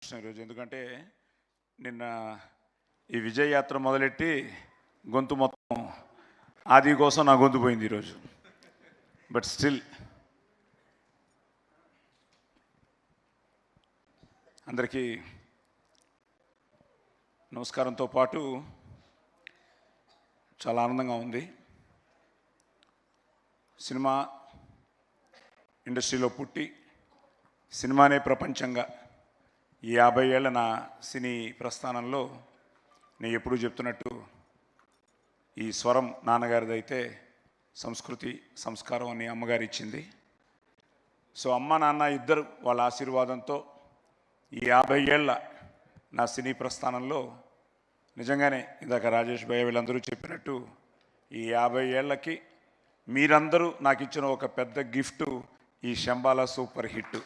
ఈరోజు ఎందుకంటే నిన్న ఈ విజయ్ యాత్ర మొదలెట్టి గొంతు మొత్తం ఆది కోసం నా గొంతు పోయింది ఈరోజు. బట్ స్టిల్ అందరికీ నమస్కారంతో పాటు చాలా ఆనందంగా ఉంది. సినిమా ఇండస్ట్రీలో పుట్టి సినిమానే ప్రపంచంగా ఈ 50 ఏళ్ళ నా సినీ ప్రస్థానంలో నేను ఎప్పుడూ చెప్తున్నట్టు ఈ స్వరం నాన్నగారిది అయితే సంస్కృతి సంస్కారం అని అమ్మగారు ఇచ్చింది. సో అమ్మ నాన్న ఇద్దరు వాళ్ళ ఆశీర్వాదంతో ఈ 50 ఏళ్ళ నా సినీ ప్రస్థానంలో నిజంగానే ఇందాక రాజేష్ భయ్య వీళ్ళందరూ చెప్పినట్టు ఈ 50 ఏళ్ళకి మీరందరూ నాకు ఇచ్చిన ఒక పెద్ద గిఫ్ట్ ఈ శంబాలా సూపర్ హిట్.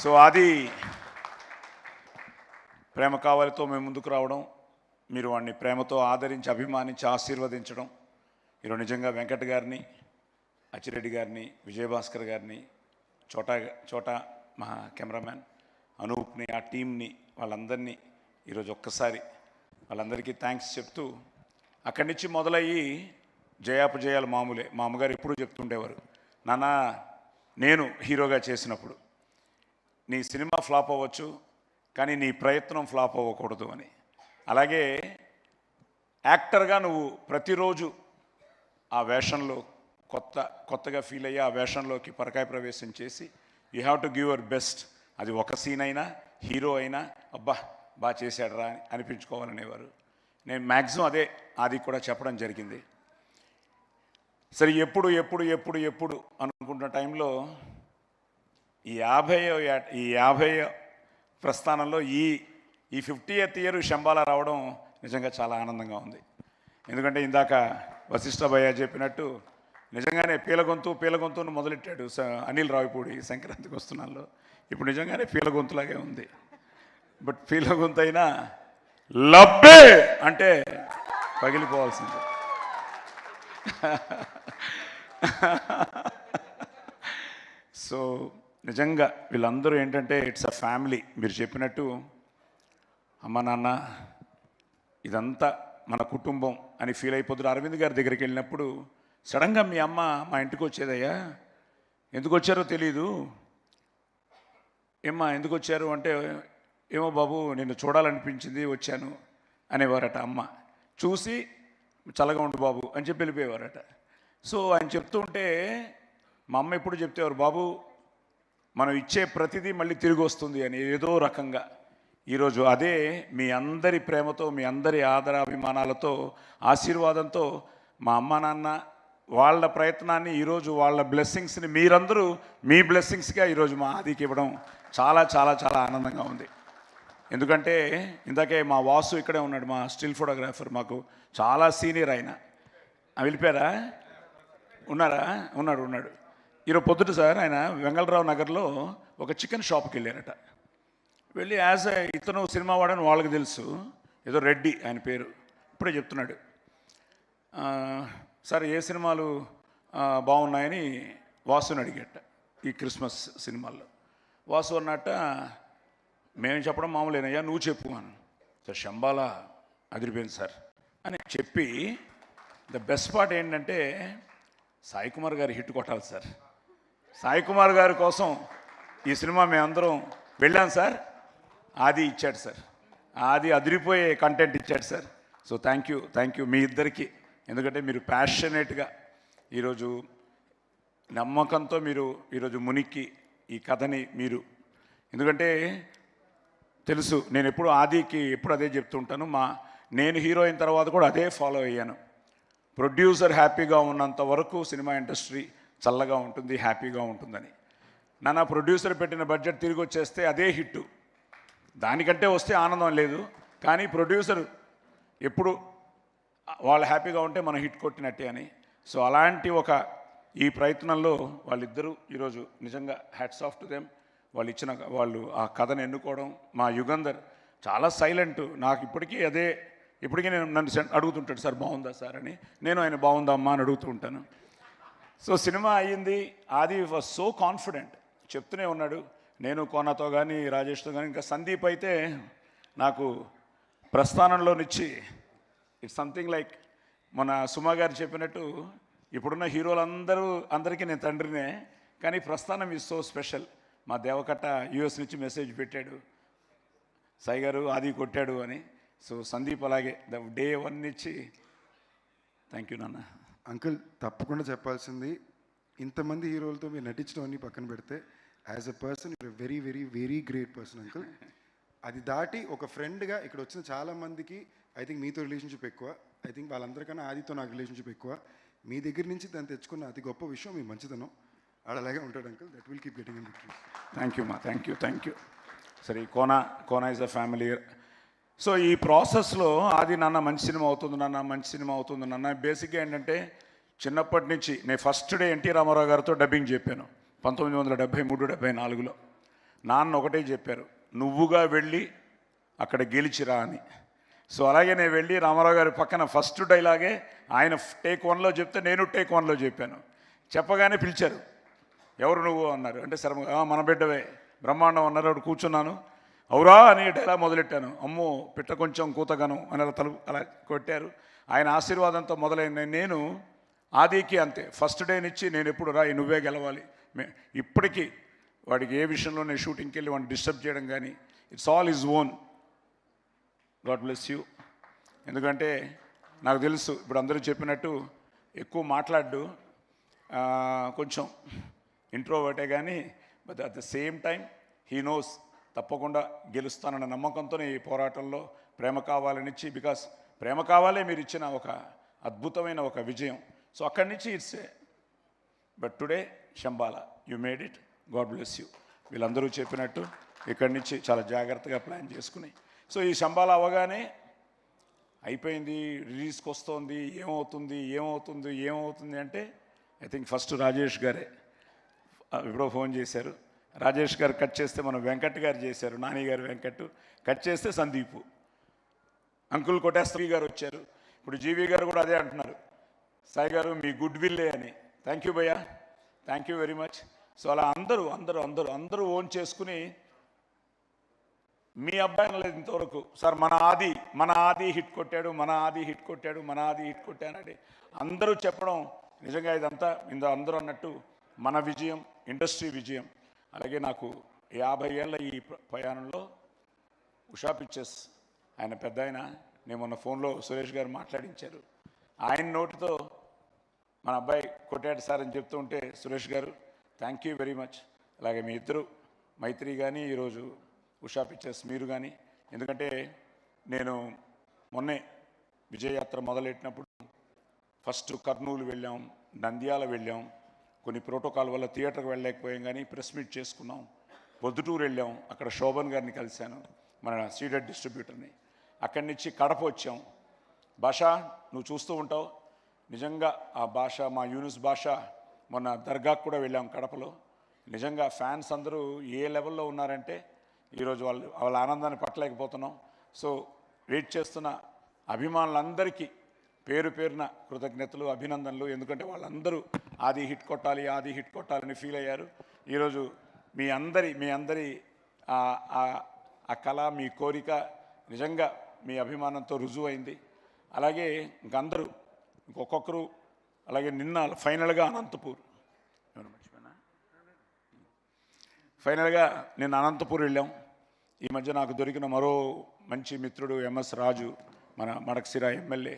సో అది ప్రేమ కావాలితో మేము ముందుకు రావడం, మీరు వాడిని ప్రేమతో ఆదరించి అభిమానించి ఆశీర్వదించడం, ఈరోజు నిజంగా వెంకట్ గారిని, అచ్చిరెడ్డి గారిని, విజయభాస్కర్ గారిని, చోటా మా కెమెరామ్యాన్ అనూప్ని, ఆ టీంని, వాళ్ళందరినీ ఈరోజు ఒక్కసారి వాళ్ళందరికీ థ్యాంక్స్ చెప్తూ, అక్కడి నుంచి మొదలయ్యి జయాపజయాలు మామూలే. మా అమ్మగారు ఎప్పుడూ చెప్తుండేవారు, నాన్న నేను హీరోగా చేసినప్పుడు నీ సినిమా ఫ్లాప్ అవ్వచ్చు కానీ నీ ప్రయత్నం ఫ్లాప్ అవ్వకూడదు అని. అలాగే యాక్టర్గా నువ్వు ప్రతిరోజు ఆ వేషంలో కొత్తగా ఫీల్ అయ్యి ఆ వేషంలోకి పరకాయ ప్రవేశం చేసి you have to give your best. అది ఒక సీన్ అయినా హీరో అయినా అబ్బా బాగా చేశాడరా అని అనిపించుకోవాలనేవారు. నేను మ్యాక్సిమం అదే అది కూడా చెప్పడం జరిగింది. సరే ఎప్పుడు అనుకుంటున్న టైంలో ఈ 50 ప్రస్థానంలో ఈ 50th ఇయర్ శంబాలా రావడం నిజంగా చాలా ఆనందంగా ఉంది. ఎందుకంటే ఇందాక వశిష్ఠ భయ్య చెప్పినట్టు నిజంగానే పీలగొంతును మొదలెట్టాడు అనిల్ రావిపూడి సంక్రాంతికి వస్తున్నాల్లో. ఇప్పుడు నిజంగానే పీలగొంతులాగే ఉంది. బట్ పీలగొంతు అయినా లబ్బే అంటే పగిలిపోవాల్సిందే. సో నిజంగా వీళ్ళందరూ ఏంటంటే ఇట్స్ అ ఫ్యామిలీ. మీరు చెప్పినట్టు అమ్మ నాన్న ఇదంతా మన కుటుంబం అని ఫీల్ అయిపోతున్నారు. అరవింద్ గారి దగ్గరికి వెళ్ళినప్పుడు సడన్గా మీ అమ్మ మా ఇంటికి వచ్చేదయ్యా, ఎందుకు వచ్చారో తెలీదు, ఏమ్మా ఎందుకు వచ్చారు అంటే, ఏమో బాబు నిన్ను చూడాలనిపించింది వచ్చాను అనేవారట. అమ్మ చూసి చల్లగా ఉండు బాబు అని చెప్పి వెళ్ళిపోయేవారట. సో ఆయన చెప్తూ ఉంటే మా అమ్మ ఎప్పుడు చెప్తేవారు, బాబు మనం ఇచ్చే ప్రతిదీ మళ్ళీ తిరిగి వస్తుంది అని ఏదో రకంగా. ఈరోజు అదే మీ అందరి ప్రేమతో, మీ అందరి ఆదరాభిమానాలతో, ఆశీర్వాదంతో మా అమ్మ నాన్న వాళ్ళ ప్రయత్నాన్ని ఈరోజు వాళ్ళ బ్లెస్సింగ్స్ని మీరందరూ మీ బ్లెస్సింగ్స్గా ఈరోజు మా ఆదికి ఇవ్వడం చాలా చాలా చాలా ఆనందంగా ఉంది. ఎందుకంటే ఇందాకే మా వాసు ఇక్కడే ఉన్నాడు, మా స్టిల్ ఫోటోగ్రాఫర్, మాకు చాలా సీనియర్ ఆయన. వెళ్ళిపోయారా? ఉన్నాడు. ఈరోజు పొద్దుట సార్ ఆయన వెంగళరావు నగర్లో ఒక చికెన్ షాప్కి వెళ్ళారట. వెళ్ళి ఇతను సినిమా వాడని వాళ్ళకి తెలుసు, ఏదో రెడ్డి ఆయన పేరు. ఇప్పుడే చెప్తున్నాడు, సార్ ఏ సినిమాలు బాగున్నాయని వాసుని అడిగట ఈ క్రిస్మస్ సినిమాల్లో. వాసు అన్నట్ట, మేము చెప్పడం మామూలేనయ్యా నువ్వు చెప్పు అని. సార్ శంబాలా అదిరిపోయింది సార్ అని చెప్పి, ద బెస్ట్ పార్ట్ ఏంటంటే సాయి కుమార్ గారు హిట్ కొట్టాలి సార్. సాయి కుమార్ గారి కోసం ఈ సినిమా మేమందరం వెళ్ళాం సార్. ఆది ఇచ్చాడు సార్, ఆది అదిరిపోయే కంటెంట్ ఇచ్చాడు సార్. సో థ్యాంక్ యూ మీ ఇద్దరికి. ఎందుకంటే మీరు ప్యాషనేట్గా ఈరోజు నమ్మకంతో మీరు ఈరోజు మునిక్కి ఈ కథని మీరు, ఎందుకంటే తెలుసు నేను ఎప్పుడు ఆదికి ఎప్పుడు అదే చెప్తుంటాను, నేను హీరో అయిన తర్వాత కూడా అదే ఫాలో అయ్యాను. ప్రొడ్యూసర్ హ్యాపీగా ఉన్నంత వరకు సినిమా ఇండస్ట్రీ చల్లగా ఉంటుంది, హ్యాపీగా ఉంటుందని. నాన్న ప్రొడ్యూసర్ పెట్టిన బడ్జెట్ తిరిగి వచ్చేస్తే అదే హిట్, దానికంటే వస్తే ఆనందం లేదు. కానీ ప్రొడ్యూసర్ ఎప్పుడు వాళ్ళు హ్యాపీగా ఉంటే మనం హిట్ కొట్టినట్టే అని. సో అలాంటి ఈ ప్రయత్నంలో వాళ్ళిద్దరూ ఈరోజు నిజంగా హ్యాట్స్ ఆఫ్ టు దెమ్. వాళ్ళు ఆ కథను ఎన్నుకోవడం. మా యుగంధర్ చాలా సైలెంట్, నాకు ఇప్పటికీ నన్ను అడుగుతుంటాడు, సార్ బాగుందా సార్ అని. నేను ఆయన బాగుందా అమ్మా అని అడుగుతూ ఉంటాను. సో సినిమా అయ్యింది. ఆది వాజ్ సో కాన్ఫిడెంట్, చెప్తూనే ఉన్నాడు, నేను కోనతో కానీ రాజేష్తో కానీ ఇంకా సందీప్ అయితే నాకు ప్రస్థానంలోనిచ్చి ఇట్స్ సంథింగ్ లైక్ మన సుమా గారు చెప్పినట్టు ఇప్పుడున్న అందరికీ నేను తండ్రినే, కానీ ప్రస్థానం ఈజ్ సో స్పెషల్. మా దేవకట్ట యూఎస్ నుంచి మెసేజ్ పెట్టాడు, సాయి గారు ఆది కొట్టాడు అని. సో సందీప్ అలాగే డే 1 నుంచి థ్యాంక్ యూ నాన్న. అంకుల్ తప్పకుండా చెప్పాల్సింది, ఇంతమంది హీరోలతో మీరు నటించడం అన్ని పక్కన పెడితే as a person you're very very very great person uncle. అది దాటి ఒక ఫ్రెండ్గా ఇక్కడ వచ్చిన చాలామందికి ఐ థింక్ మీతో రిలేషన్షిప్ ఎక్కువ, ఐ థింక్ వాళ్ళందరికన్నా ఆదితో నాకు రిలేషన్షిప్ ఎక్కువ. మీ దగ్గర నుంచి దాన్ని తెచ్చుకున్న అతి గొప్ప విషయం మీ మంచితనం. అలాగే ఉంటాడు uncle. That will keep getting in victory. Thank you మా, థ్యాంక్ యూ. సరే Kona is a family. So ఈ ప్రాసెస్లో ఆది నాన్న మంచి సినిమా అవుతుంది నాన్న. బేసిక్గా ఏంటంటే చిన్నప్పటి నుంచి నేను ఫస్ట్ డే ఎన్టీ రామారావు గారితో డబ్బింగ్ చెప్పాను 1973-74లో. నాన్న ఒకటే చెప్పారు, నువ్వుగా వెళ్ళి అక్కడ గెలిచిరా అని. సో అలాగే నేను వెళ్ళి రామారావు గారి పక్కన ఫస్ట్ డైలాగే ఆయన టేక్ 1లో చెప్తే నేను టేక్ 1లో చెప్పాను. చెప్పగానే పిలిచారు, ఎవరు నువ్వు అన్నారు. అంటే సరే మన బిడ్డవే బ్రహ్మాండం అన్నారు. అప్పుడు కూర్చున్నాను, అవురా అని డైలాగ్ మొదలెట్టాను. అమ్మో పిట్ట కొంచెం కూతగాను అని అలా కొట్టారు. ఆయన ఆశీర్వాదంతో మొదలైన నేను ఆదికి అంతే, ఫస్ట్ డే నుంచి నేను ఎప్పుడు రా నువ్వే గెలవాలి. ఇప్పటికీ వాడికి ఏ విషయంలో నేను షూటింగ్కి వెళ్ళి వాడిని డిస్టర్బ్ చేయడం కానీ, it's all is own. God bless you. ఎందుకంటే నాకు తెలుసు ఇప్పుడు అందరూ చెప్పినట్టు ఎక్కువ మాట్లాడు, కొంచెం ఇంట్రోవర్టే, కానీ but at the same time he knows తప్పకుండా గెలుస్తానన్న నమ్మకంతోనే ఈ పోరాటంలో ప్రేమ కావాలనిచ్చి, బికాస్ ప్రేమ కావాలే మీరు ఇచ్చిన ఒక అద్భుతమైన ఒక విజయం. సో అక్కడి నుంచి it's but today Shambhala you made it. God bless you. వీళ్ళందరూ చెప్పినట్టు ఇక్కడి నుంచి చాలా జాగ్రత్తగా ప్లాన్ చేసుకుని, సో ఈ శంబాల అవగానే అయిపోయింది, రిలీజ్కి వస్తుంది, ఏమవుతుంది అంటే ఐ థింక్ ఫస్ట్ రాజేష్ గారే ఎప్పుడో ఫోన్ చేశారు. రాజేష్ గారు కట్ చేస్తే మనం వెంకట్ గారు చేశారు, నాని గారు వెంకట్ కట్ చేస్తే సందీపు అంకుల్ కొట్టేశ్వరి గారు వచ్చారు. ఇప్పుడు జీవి గారు కూడా అదే అంటున్నారు, సాయి గారు మీ గుడ్ విల్లే అని. థ్యాంక్ యూ భయ్యా, thank you very much. So అలా అందరూ ఓన్ చేసుకుని మీ అబ్బాయి అనలేదు ఇంతవరకు, సార్ మన ఆది హిట్ కొట్టానండి అందరూ చెప్పడం. నిజంగా ఇదంతా అందరూ అన్నట్టు మన విజయం, ఇండస్ట్రీ విజయం. అలాగే నాకు 50 ఏళ్ళ ఈ ప్రయాణంలో ఉషా పిక్చర్స్ ఆయన పెద్ద ఆయన, నేను మొన్న ఫోన్లో సురేష్ గారు మాట్లాడించారు, ఆయన నోటితో మన అబ్బాయి కొట్టాడు సార్ అని చెప్తూ ఉంటే, సురేష్ గారు థ్యాంక్ యూ వెరీ మచ్. అలాగే మీ ఇద్దరు మైత్రి కానీ ఈరోజు ఉషా పిక్చర్స్ మీరు కానీ, ఎందుకంటే నేను మొన్నే విజయయాత్ర మొదలెట్టినప్పుడు ఫస్ట్ కర్నూలు వెళ్ళాం, నంద్యాల వెళ్ళాం, కొన్ని ప్రోటోకాల్ వల్ల థియేటర్కి వెళ్ళలేకపోయాం, కానీ ప్రెస్ మీట్ చేసుకున్నాం. పొద్దుటూరు వెళ్ళాం, అక్కడ శోభన్ గారిని కలిశాను, మన సీడెడ్ డిస్ట్రిబ్యూటర్ని. అక్కడి నుంచి కడప వచ్చాం. భాష నువ్వు చూస్తూ ఉంటావు, నిజంగా ఆ భాష మా యూనిస్ భాష మొన్న దర్గాకు కూడా వెళ్ళాం కడపలో. నిజంగా ఫ్యాన్స్ అందరూ ఏ లెవెల్లో ఉన్నారంటే ఈరోజు వాళ్ళ ఆనందాన్ని పట్టలేకపోతున్నాం. సో వెయిట్ చేస్తున్న అభిమానులందరికీ పేరు పేరున కృతజ్ఞతలు, అభినందనలు. ఎందుకంటే వాళ్ళందరూ ఆది హిట్ కొట్టాలని ఫీల్ అయ్యారు. ఈరోజు మీ అందరి ఆ కళ, మీ కోరిక నిజంగా మీ అభిమానంతో రుజువైంది. అలాగే ఇంకొకరు అలాగే నిన్న ఫైనల్గా అనంతపూర్, నిన్న అనంతపూర్ వెళ్ళాం. ఈ మధ్య నాకు దొరికిన మరో మంచి మిత్రుడు ఎంఎస్ రాజు, మన మడకసిర ఎమ్మెల్యే.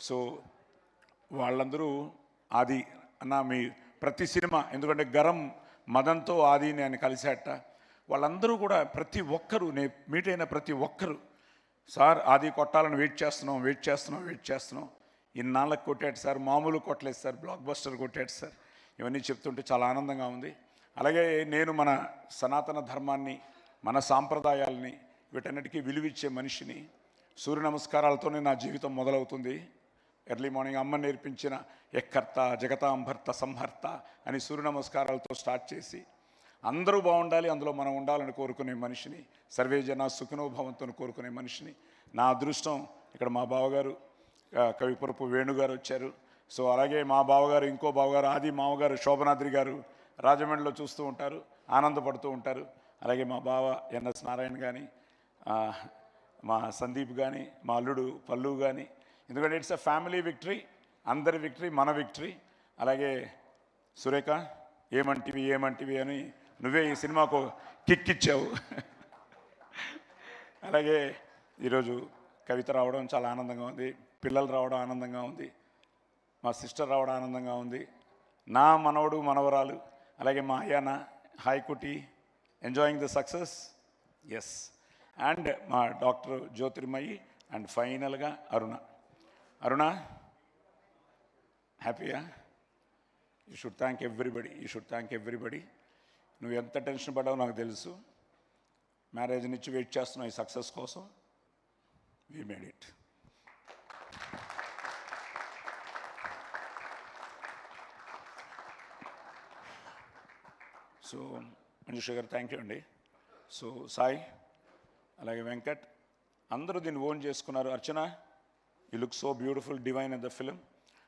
సో వాళ్ళందరూ ఆది అన్న మీ ప్రతి సినిమా, ఎందుకంటే గరం మదన్తో ఆదిని ఆయన కలిశాట. వాళ్ళందరూ కూడా ప్రతి ఒక్కరూ నేను మీట్ అయిన ప్రతి ఒక్కరు, సార్ ఆది కొట్టాలని వెయిట్ చేస్తున్నాం. ఇన్నాళ్ళకి కొట్టాడు సార్, మామూలు కొట్టలేదు సార్, బ్లాక్ బస్టర్ కొట్టాడు సార్. ఇవన్నీ చెప్తుంటే చాలా ఆనందంగా ఉంది. అలాగే నేను మన సనాతన ధర్మాన్ని, మన సాంప్రదాయాల్ని, వీటన్నిటికీ విలువిచ్చే మనిషిని. సూర్య నమస్కారాలతోనే నా జీవితం మొదలవుతుంది. ఎర్లీ మార్నింగ్ అమ్మ నేర్పించిన ఎక్కర్త జగతాంభర్త సంహర్త అని సూర్య నమస్కారాలతో స్టార్ట్ చేసి అందరూ బాగుండాలి, అందులో మనం ఉండాలని కోరుకునే మనిషిని. సర్వే జన సుఖనోభవంతో కోరుకునే మనిషిని. నా అదృష్టం ఇక్కడ మా బావగారు కవిపురపు వేణుగారు వచ్చారు. సో అలాగే మా బావగారు, ఇంకో బావగారు ఆది మామగారు శోభనాద్రి గారు రాజమండ్రిలో చూస్తూ ఉంటారు, ఆనందపడుతూ ఉంటారు. అలాగే మా బావ ఎన్ఎస్ నారాయణ కానీ, మా సందీప్ కానీ, మా అల్లుడు పల్లు కానీ, ఎందుకంటే ఇట్స్ అ ఫ్యామిలీ విక్టరీ, అందరి విక్టరీ, మన విక్టరీ. అలాగే సురేఖ ఏమంటివి అని నువ్వే ఈ సినిమాకు కిక్ ఇచ్చావు. అలాగే ఈరోజు కవిత రావడం చాలా ఆనందంగా ఉంది, పిల్లలు రావడం ఆనందంగా ఉంది, మా సిస్టర్ రావడం ఆనందంగా ఉంది, నా మనవడు మనవరాలు, అలాగే మా అయ్యాన హాయ్కుటి enjoying the success. Yes. And మా డాక్టర్ జ్యోతిర్మయి అండ్ ఫైనల్గా అరుణ హ్యాపీయా? You should thank everybody. నువ్వు ఎంత టెన్షన్ పడ్డావో నాకు తెలుసు. మ్యారేజ్ నుంచి వెయిట్ చేస్తున్నావు ఈ సక్సెస్ కోసం. We made it. So Manjusha garu thank you అండి. సో సాయి, అలాగే వెంకట్, అందరూ దీన్ని ఓన్ చేసుకున్నారు. Archana, you look so beautiful, divine in the film.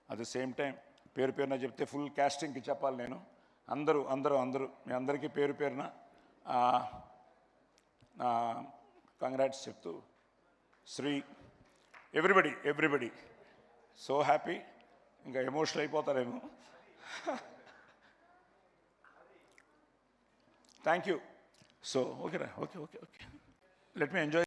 At the same time పేరున చెప్తే ఫుల్ క్యాస్టింగ్కి చెప్పాలి నేను. అందరూ మీ అందరికీ పేరున కంగ్రాట్స్ చెప్తూ, శ్రీ, ఎవ్రీబడి సో హ్యాపీ. ఇంకా ఎమోషనల్ అయిపోతారేమో. Thank you. సో ఓకేరా, ఓకే, లెట్ మీ ఎంజాయ్.